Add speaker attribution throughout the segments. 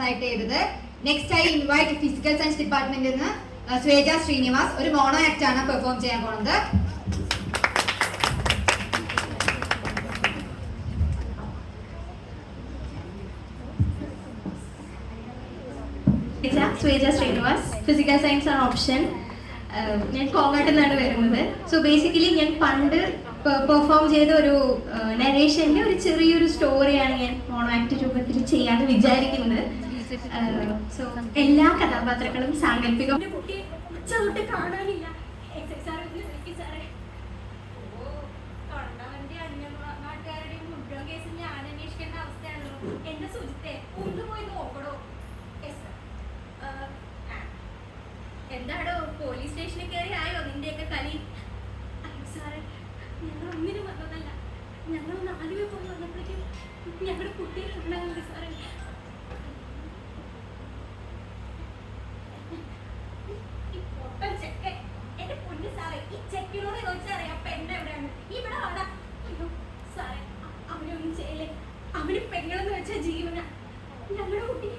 Speaker 1: റെസൈറ്റ് ചെയ്തത്. Next I invite physical science ഡിപ്പാർട്ട്മെന്റിൽ നിന്ന് സ്വേജ ശ്രീനിവാസ് ഒരു മോണോ ആക്ട് ആണ് പെർഫോം ചെയ്യാൻ പോകുന്നത്.
Speaker 2: സ്വേജ ശ്രീനിവാസ്, ഫിസിക്കൽ സയൻസ് ആണ് ഓപ്ഷൻ. ഞാൻ കോങ്ങാട്ടിൽ നിന്നാണ് വരുന്നത്. സോ ബേസിക്കലി ഞാൻ പണ്ട് പെർഫോം ചെയ്ത ഒരു നരേഷൻ്റെ ഒരു ചെറിയൊരു സ്റ്റോറിയാണ് ഞാൻ മോണോ ആക്ട് രൂപത്തിൽ ചെയ്യാന്ന് വിചാരിക്കുന്നത്. സോ എല്ലാ കഥാപാത്രങ്ങളും സാങ്കല്പികം. കാണാനില്ല. എന്റെ സുജിത്തെ ഒന്ന് പോയി നോക്കണോ? എന്താടോ പോലീസ് സ്റ്റേഷനിൽ കയറി ആയോ നിന്റെയൊക്കെ കളി? സാറേ, ഞങ്ങൾ ഒന്നിനും വന്നതല്ല. ഞങ്ങൾ 4 പേർ പോയി വന്നപ്പോഴേക്കും ഞങ്ങളുടെ കുട്ടിയെ ഉണ്ടാകില്ല സാറേ. എന്റെ പൊന്നു സാറേ, ഈ ചെക്കിനോട് ചോദിച്ചറിയാം പെണ്ണ് എവിടെയാണ്. ഇവിടെ അവിടെ സാറേ, അവനൊന്നും ചെയ്യല്ലേ. അവന് പെങ്ങളെന്ന് വെച്ചാൽ ജീവന. ഞങ്ങളുടെ കുട്ടി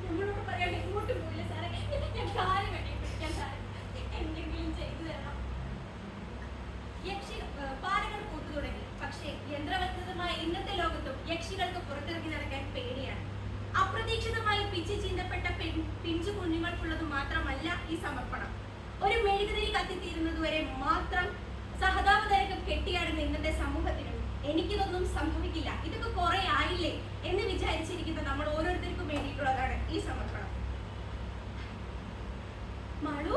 Speaker 2: ഞങ്ങളോട് പറയാണ്ട് എങ്ങോട്ടും പോയില്ല സാറേ. ഞാൻ കാലം കെട്ടിപ്പിടിക്കാൻ സാറേ, എന്തെങ്കിലും ചെയ്തു തരണം. പാലകൾ പൂത്തു തുടങ്ങി. പക്ഷേ യന്ത്രവൽകൃതമായ ഇന്നത്തെ ലോകത്തും യക്ഷികൾക്ക് പുറത്തിറങ്ങി നടക്കാൻ പേടിയാണ്. അപ്രതീക്ഷിതമായി പിച്ചി ചീന്തപ്പെട്ട പിഞ്ചു കുഞ്ഞുങ്ങൾക്കുള്ളത് മാത്രമല്ല ഈ സമർപ്പണം. ഒരു മെഴുകുതിരി കത്തിത്തീരുന്നതുവരെ മാത്രം സഹതാപതരകം കെട്ടിയാടുന്ന ഇന്നത്തെ സമൂഹത്തിനും എനിക്കിതൊന്നും സംഭവിക്കില്ല, ഇതൊക്കെ കുറെ ആയില്ലേ എന്ന് വിചാരിച്ചിരിക്കുന്ന നമ്മൾ ഓരോരുത്തർക്കും വേണ്ടിയിട്ടുള്ളതാണ് ഈ സമർപ്പണം. മാളു,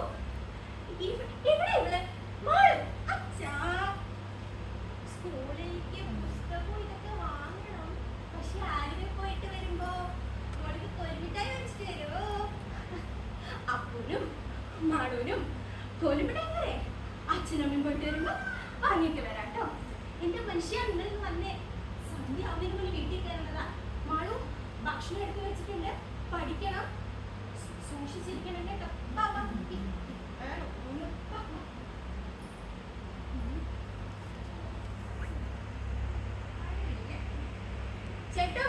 Speaker 2: സ്കൂളിലേക്ക് പുസ്തകവും ഇതൊക്കെ വാങ്ങണം. പക്ഷെ ആലുവ പോയിട്ട് വരുമ്പോ മോൾക്ക് കൊലുമിഠായി വെച്ചിട്ട് തരുമോ? അപ്പനും മാളൂനും കൊലുമിഠായി വരെ അച്ഛനമ്മയും പോയിട്ട് വരുമ്പോ വാങ്ങിയിട്ട് വരാട്ടോ. എന്റെ മനുഷ്യ നിങ്ങൾ വന്നേ. സന്ധ്യ അവനും വീട്ടിൽ കയറുന്നതാ. മാളു, ഭക്ഷണം എടുത്ത് വെച്ചിട്ടുണ്ട്, പഠിക്കണം, സൂക്ഷിച്ചിരിക്കണം കേട്ടോ. ചേട്ടോ,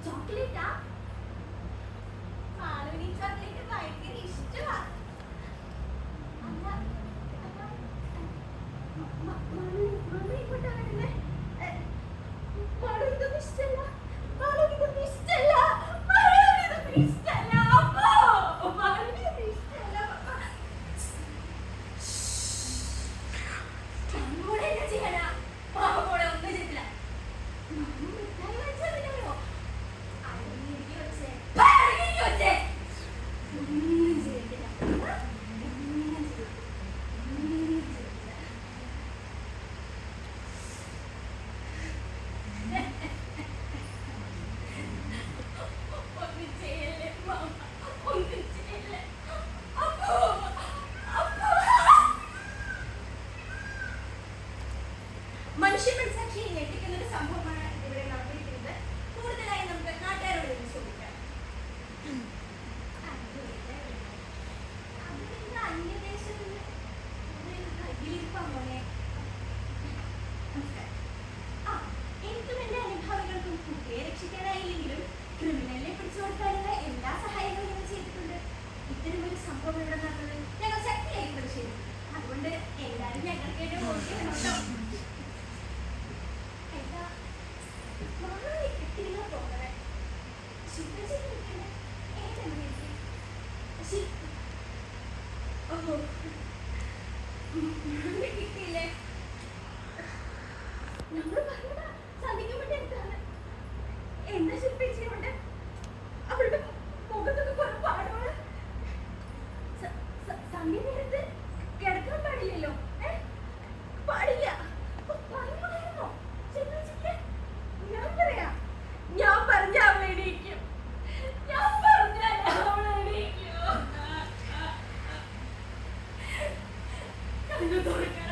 Speaker 2: ചോക്ലേറ്റാ? മാളൂന് ഈ ചോക്ലേറ്റ് ഭയങ്കര ഇഷ്ടമാ. മാളു ഇങ്ങോട്ടാ വരുന്നേ? മാളു ഇതൊന്നും ഇഷ്ടല്ല. മാളു ഇതൊന്നും ഇഷ്ടല്ല. മാളു ഇതൊന്നും ഇഷ്ടല്ല. മാളു ഇതൊന്നും ഇഷ്ടല്ല. അങ്ങോട്ട് എന്നാ ചെയ്യാനാ? മാമോളെ ഒന്നും ചെയ്തില്ല. മിഠായി വെച്ചതില്ലല്ലോ. മനുഷ്യ മനസാക്ഷിയെ ഞെട്ടിക്കുന്ന ഒരു സംഭവമാണ് ഇവിടെ നടന്നിരിക്കുന്നത്. കൂടുതലായി നമുക്ക് നാട്ടുകാരോട് ചോദിക്കാം. അന്യദേശത്ത് എനിക്കും എന്റെ അനുഭാവികൾക്കും കുട്ടിയെ രക്ഷിക്കാനായില്ലെങ്കിലും ക്രിമിനലിനെ പിടിച്ചു കൊടുക്കാനുള്ള എല്ലാ സഹായങ്ങളും ഞങ്ങൾ ചെയ്തിട്ടുണ്ട്. ഇത്തരമൊരു സംഭവം ഇവിടെ നടന്നത് ഞങ്ങൾ ശക്തിയായി പ്രതിഷേധിക്കും. അതുകൊണ്ട് എല്ലാവരും ഞങ്ങൾക്ക് വേണ്ടി വോട്ട് ചെയ്യണം കേട്ടോ. കിട്ടിയില്ലേ? നമ്മൾ പറഞ്ഞ സാധിക്കപ്പെട്ട എന്താണ്? എന്താ ശില്പിച്ചുകൊണ്ട് അവളുടെ മുഖത്തൊക്കെ കുറെ പാടുകള്. സമയം നേരത്ത് കിടക്കാൻ പാടില്ലല്ലോ. പാടില്ല. പറഞ്ഞോ ശില്പിച്ചിട്ട് നിങ്ങൾ തുറക്കാൻ